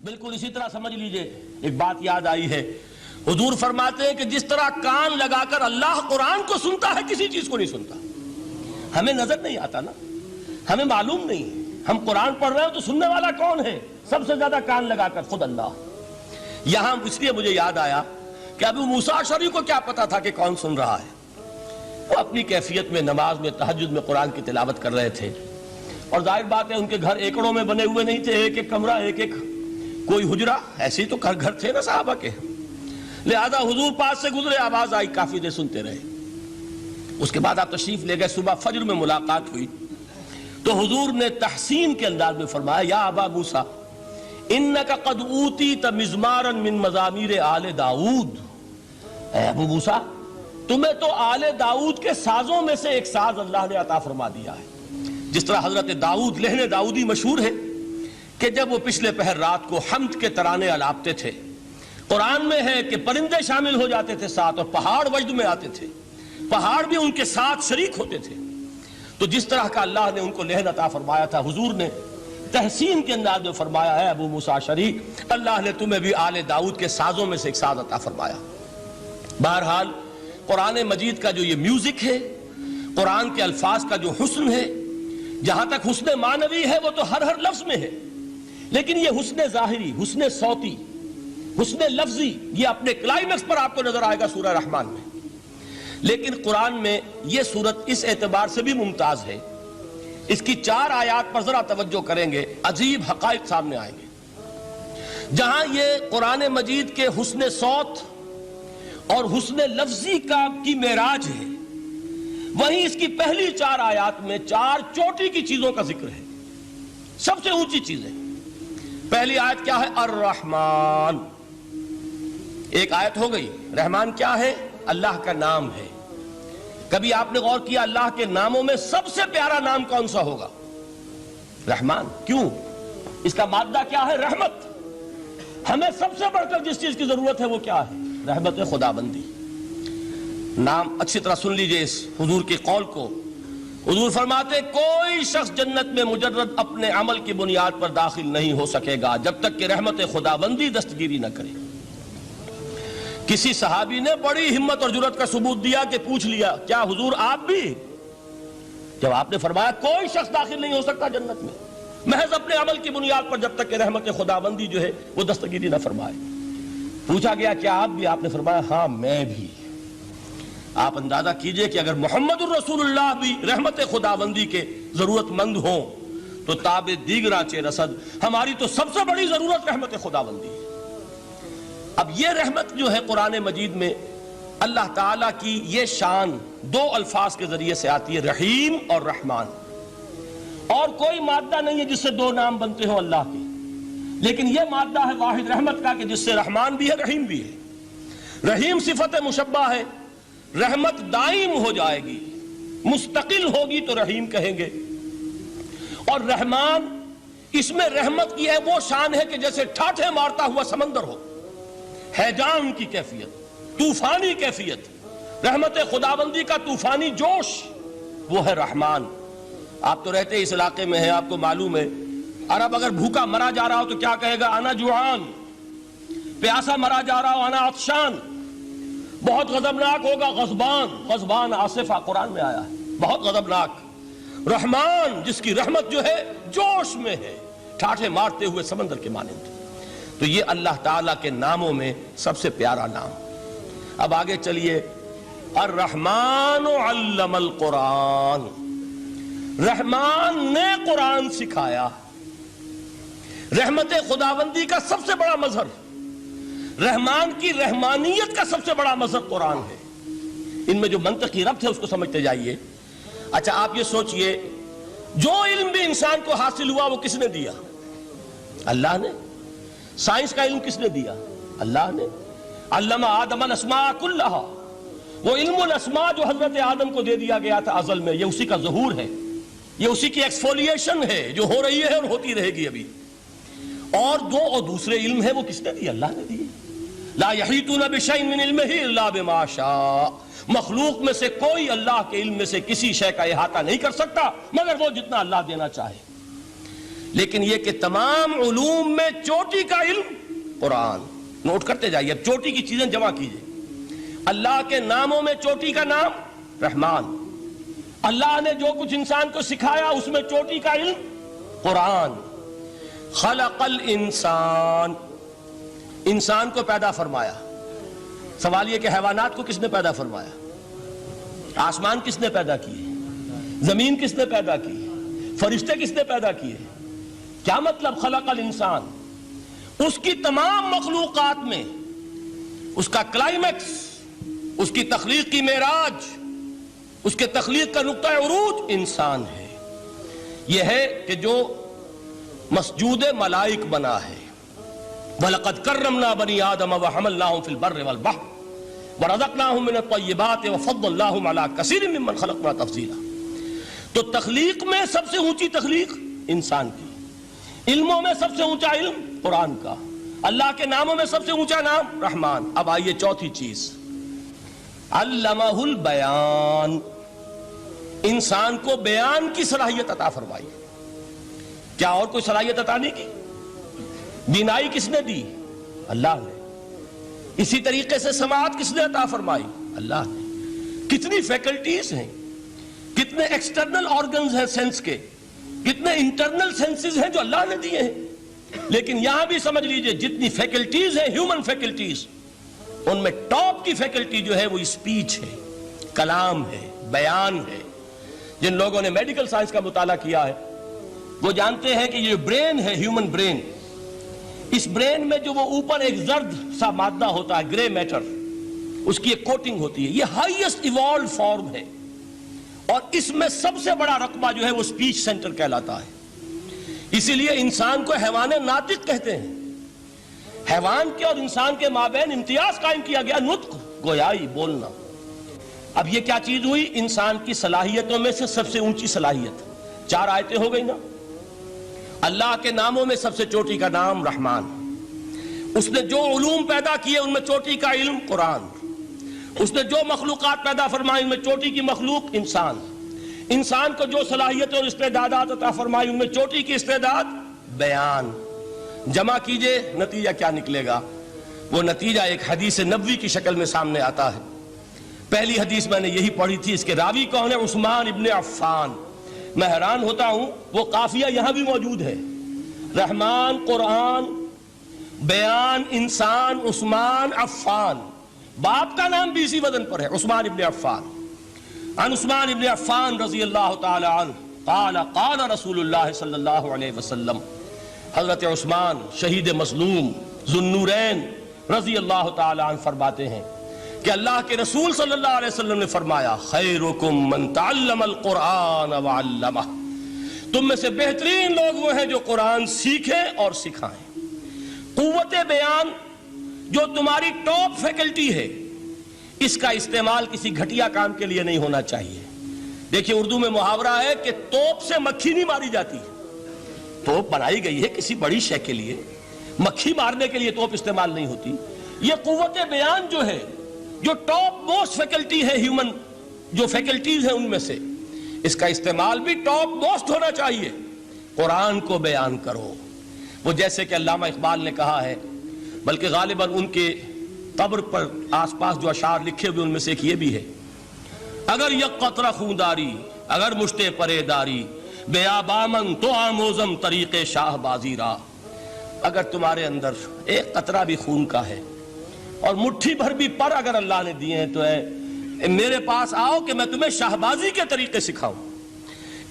بالکل اسی طرح سمجھ لیجئے، ایک بات یاد آئی ہے، حضور فرماتے ہیں کہ جس طرح کان لگا کر اللہ قرآن کو سنتا ہے کسی چیز کو نہیں سنتا. ہمیں نظر نہیں آتا نا، ہمیں معلوم نہیں، ہم قرآن پڑھ رہے ہیں تو سننے والا کون ہے؟ سب سے زیادہ کان لگا کر خود اللہ. یہاں اس لیے مجھے یاد آیا کہ ابو موسیٰ اشعری کو کیا پتا تھا کہ کون سن رہا ہے. وہ اپنی کیفیت میں نماز میں تہجد میں قرآن کی تلاوت کر رہے تھے، اور ظاہر بات ہے ان کے گھر ایکڑوں میں بنے ہوئے نہیں تھے، ایک ایک کمرہ، ایک ایک کوئی حجرہ، ایسے ہی تو گھر تھے نا صحابہ کے. لہذا حضور پاس سے گزرے، آواز آئی، کافی دیر سنتے رہے. اس کے بعد آپ تشریف لے گئے، صبح فجر میں ملاقات ہوئی تو حضور نے تحسین کے انداز میں فرمایا، یا ابا موسیٰ انک قد اوتیت مزمارا من مزامیر آل داؤد. اے ابو موسیٰ، تمہیں تو آل داؤد کے سازوں میں سے ایک ساز اللہ نے عطا فرما دیا ہے. جس طرح حضرت داؤد، لہن داؤدی مشہور ہے کہ جب وہ پچھلے پہر رات کو حمد کے ترانے الاپتے تھے، قرآن میں ہے کہ پرندے شامل ہو جاتے تھے ساتھ، اور پہاڑ وجد میں آتے تھے، پہاڑ بھی ان کے ساتھ شریک ہوتے تھے. تو جس طرح کا اللہ نے ان کو لہن عطا فرمایا تھا، حضور نے تحسین کے انداز میں فرمایا ہے ابو موسیٰ اشعری، اللہ نے تمہیں بھی آل داؤد کے سازوں میں سے ایک ساز عطا فرمایا. بہرحال قرآن مجید کا جو یہ میوزک ہے، قرآن کے الفاظ کا جو حسن ہے، جہاں تک حسن معنوی ہے وہ تو ہر لفظ میں ہے، لیکن یہ حسن ظاہری، حسن صوتی، حسن لفظی، یہ اپنے کلائمیکس پر آپ کو نظر آئے گا سورہ رحمان میں. لیکن قرآن میں یہ سورت اس اعتبار سے بھی ممتاز ہے، اس کی 4 آیات پر ذرا توجہ کریں گے، عجیب حقائق سامنے آئیں گے. جہاں یہ قرآن مجید کے حسن صوت اور حسن لفظی کی معراج ہے، وہیں اس کی پہلی 4 آیات میں 4 چوٹی کی چیزوں کا ذکر ہے، سب سے اونچی چیزیں. پہلی آیت کیا ہے؟ الرحمن. ایک آیت ہو گئی. رحمان کیا ہے؟ اللہ کا نام ہے. کبھی آپ نے غور کیا اللہ کے ناموں میں سب سے پیارا نام کون سا ہوگا؟ رحمان. کیوں؟ اس کا مادہ کیا ہے؟ رحمت. ہمیں سب سے بڑھ کر جس چیز کی ضرورت ہے وہ کیا ہے؟ رحمت خداوندی. نام اچھی طرح سن لیجئے اس حضور کے قول کو. حضور فرماتے کوئی شخص جنت میں مجرد اپنے عمل کی بنیاد پر داخل نہیں ہو سکے گا جب تک کہ رحمت خداوندی دستگیری نہ کرے. کسی صحابی نے بڑی ہمت اور جرأت کا ثبوت دیا کہ پوچھ لیا، کیا حضور آپ بھی؟ جب آپ نے فرمایا کوئی شخص داخل نہیں ہو سکتا جنت میں محض اپنے عمل کی بنیاد پر جب تک کہ رحمت خداوندی جو ہے وہ دستگیری نہ فرمائے. پوچھا گیا کیا آپ بھی؟ آپ نے فرمایا ہاں میں بھی. آپ اندازہ کیجئے کہ اگر محمد الرسول اللہ بھی رحمت خداوندی کے ضرورت مند ہوں تو تاب دیگراں چہ رسد، ہماری تو سب سے بڑی ضرورت رحمت خداوندی ہے. اب یہ رحمت جو ہے قرآن مجید میں اللہ تعالیٰ کی یہ شان 2 الفاظ کے ذریعے سے آتی ہے، رحیم اور رحمان. اور کوئی مادہ نہیں ہے جس سے 2 نام بنتے ہوں اللہ کے، لیکن یہ مادہ ہے واحد رحمت کا کہ جس سے رحمان بھی ہے رحیم بھی ہے. رحیم صفت مشبہ ہے، رحمت دائم ہو جائے گی، مستقل ہوگی تو رحیم کہیں گے. اور رحمان، اس میں رحمت کی ہے وہ شان ہے کہ جیسے ٹھاٹھے مارتا ہوا سمندر ہو، ہیجان کی کیفیت، طوفانی کیفیت، رحمت خداوندی کا طوفانی جوش، وہ ہے رحمان. آپ تو رہتے اس علاقے میں ہیں، آپ کو معلوم ہے عرب اگر بھوکا مرا جا رہا ہو تو کیا کہے گا؟ انا جوعان. پیاسا مرا جا رہا ہو انا عطشان. بہت غضبناک ہوگا غضبان. غضبان آصفہ قرآن میں آیا ہے، بہت غضبناک. رحمان جس کی رحمت جو ہے جوش میں ہے، ٹھاٹھے مارتے ہوئے سمندر کے مانند. تو یہ اللہ تعالیٰ کے ناموں میں سب سے پیارا نام. اب آگے چلیے. الرحمن علم القرآن. رحمان نے قرآن سکھایا. رحمت خداوندی کا سب سے بڑا مظہر، رحمان کی رحمانیت کا سب سے بڑا مظہر قرآن ہے. ان میں جو منطقی ربط ہے اس کو سمجھتے جائیے. اچھا آپ یہ سوچئے، جو علم بھی انسان کو حاصل ہوا وہ کس نے دیا؟ اللہ نے. سائنس کا علم کس نے دیا؟ اللہ نے. علم آدم الاسماء کلہا. وہ علم الاسماء جو حضرت آدم کو دے دیا گیا تھا ازل میں، یہ اسی کا ظہور ہے، یہ اسی کی ایکسفولیشن ہے جو ہو رہی ہے اور ہوتی رہے گی ابھی. اور دوسرے علم ہے وہ کس نے دی؟ اللہ نے دی. لا یحیطون بشیء من علمہ الا بما شاء. مخلوق میں سے کوئی اللہ کے علم میں سے کسی شے کا احاطہ نہیں کر سکتا مگر وہ جتنا اللہ دینا چاہے. لیکن یہ کہ تمام علوم میں چوٹی کا علم قرآن. نوٹ کرتے جائیے، اب چوٹی کی چیزیں جمع کیجئے. اللہ کے ناموں میں چوٹی کا نام رحمان. اللہ نے جو کچھ انسان کو سکھایا اس میں چوٹی کا علم قرآن. خلق الانسان، انسان کو پیدا فرمایا. سوال یہ کہ حیوانات کو کس نے پیدا فرمایا؟ آسمان کس نے پیدا کیے؟ زمین کس نے پیدا کی؟ فرشتے کس نے پیدا کیے؟ کیا مطلب خلق الانسان؟ اس کی تمام مخلوقات میں اس کا کلائمیکس، اس کی تخلیق کی معراج، اس کے تخلیق کا نقطہ عروج انسان ہے. یہ ہے کہ جو مسجود ملائک بنا ہے. وَلَقَدْ كَرَّمْنَا بَنِي آدَمَ وَحَمَلْنَاهُمْ فِي الْبَرِّ وَالْبَحْرِ وَرَزَقْنَاهُمْ مِنَ الطَّيِّبَاتِ وَفَضَّلْنَاهُمْ عَلَى كَثِيرٍ مِّمَّنْ خَلَقْنَا تَفْضِيلًا. تو تخلیق میں سب سے اونچی تخلیق انسان کی، علموں میں سب سے اونچا علم قرآن کا، اللہ کے ناموں میں سب سے اونچا نام رحمان. اب آئیے چوتھی چیز، علمہ البیان، انسان کو بیان کی صلاحیت عطا فرمائی. کیا اور کوئی صلاحیت عطا نہیں کی؟ بینائی کس نے دی؟ اللہ نے. اسی طریقے سے سماعت کس نے عطا فرمائی؟ اللہ نے. کتنی فیکلٹیز ہیں، کتنے ایکسٹرنل آرگنز ہیں سینس کے، کتنے انٹرنل سینسز ہیں جو اللہ نے دیے ہیں. لیکن یہاں بھی سمجھ لیجئے جتنی فیکلٹیز ہیں ہیومن فیکلٹیز، ان میں ٹاپ کی فیکلٹی جو ہے وہ اسپیچ ہے، کلام ہے، بیان ہے. جن لوگوں نے میڈیکل سائنس کا مطالعہ کیا ہے وہ جانتے ہیں کہ یہ برین ہے، ہیومن برین، اس برین میں جو وہ اوپر ایک زرد سا مادہ ہوتا ہے، گرے میٹر، اس کی ایک کوٹنگ ہوتی ہے، یہ ہائیسٹ ایوالوڈ فارم ہے. اور اس میں سب سے بڑا رقبہ جو ہے وہ اسپیچ سینٹر کہلاتا ہے. اسی لیے انسان کو حیوان ناطق کہتے ہیں. حیوان کے اور انسان کے مابین امتیاز قائم کیا گیا، نطق، گویائی، بولنا. اب یہ کیا چیز ہوئی؟ انسان کی صلاحیتوں میں سے سب سے اونچی صلاحیت. 4 آیتیں ہو گئی نا. اللہ کے ناموں میں سب سے چوٹی کا نام رحمان. اس نے جو علوم پیدا کیے ان میں چوٹی کا علم قرآن. اس نے جو مخلوقات پیدا فرمائی ان میں چوٹی کی مخلوق انسان. انسان کو جو صلاحیتیں اور استعدادات عطا فرمائی ان میں چوٹی کی استعداد بیان. جمع کیجئے نتیجہ کیا نکلے گا؟ وہ نتیجہ ایک حدیث نبوی کی شکل میں سامنے آتا ہے. پہلی حدیث میں نے یہی پڑھی تھی. اس کے راوی کون ہے؟ عثمان ابن عفان. میں حیران ہوتا ہوں وہ قافیہ یہاں بھی موجود ہے. رحمان قرآن، بیان انسان، عثمان عفان. باپ کا نام بھی اسی وزن پر ہے، عثمان ابن عفان. عن عثمان ابن عفان رضی اللہ تعالی عنہ قال قال رسول اللہ صلی اللہ علیہ وسلم. حضرت عثمان شہید مظلوم ذو النورین رضی اللہ تعالی عنہ فرماتے ہیں کہ اللہ کے رسول صلی اللہ علیہ وسلم نے فرمایا خیرکم من تعلم القرآن وعلمہ. تم میں سے بہترین لوگ وہ ہیں جو قرآن سیکھیں اور سکھائیں. قوت بیان جو تمہاری ٹاپ فیکلٹی ہے، اس کا استعمال کسی گھٹیا کام کے لیے نہیں ہونا چاہیے. دیکھیے اردو میں محاورہ ہے کہ توپ سے مکھی نہیں ماری جاتی. توپ بنائی گئی ہے کسی بڑی شے کے لیے، مکھی مارنے کے لیے توپ استعمال نہیں ہوتی. یہ قوت بیان جو ہے، جو ٹاپ موسٹ فیکلٹی ہے ہیومن، جو فیکلٹیز ہیں ان میں سے، اس کا استعمال بھی ٹاپ موسٹ ہونا چاہیے. قرآن کو بیان کرو. وہ جیسے کہ علامہ اقبال نے کہا ہے، بلکہ غالباً ان کے قبر پر آس پاس جو اشعار لکھے ہوئے ان میں سے ایک یہ بھی ہے: اگر یک قطرہ خونداری، اگر مشتے پرے داری، بیابامن تو آموزم طریق شاہ بازی را. اگر تمہارے اندر ایک قطرہ بھی خون کا ہے اور مٹھی بھر بھی پر اگر اللہ نے دیے ہیں تو میرے پاس آؤ کہ میں تمہیں شاہبازی کے طریقے سکھاؤں.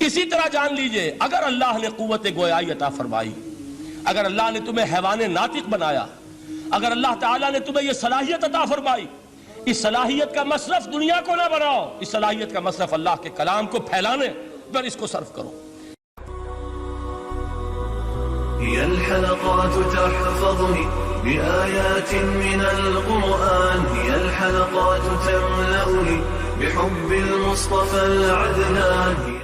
اسی طرح جان لیجئے اگر اللہ نے قوت گویائی عطا فرمائی، اگر اللہ نے تمہیں حیوان ناطق بنایا، اگر اللہ تعالیٰ نے تمہیں یہ صلاحیت عطا فرمائی، اس صلاحیت کا مصرف دنیا کو نہ بناؤ، اس صلاحیت کا مصرف اللہ کے کلام کو پھیلانے پر اس کو صرف کرو. هي الحلقات تحفظني بآيات من القرآن، هي الحلقات تملأني بحب المصطفى العدنان.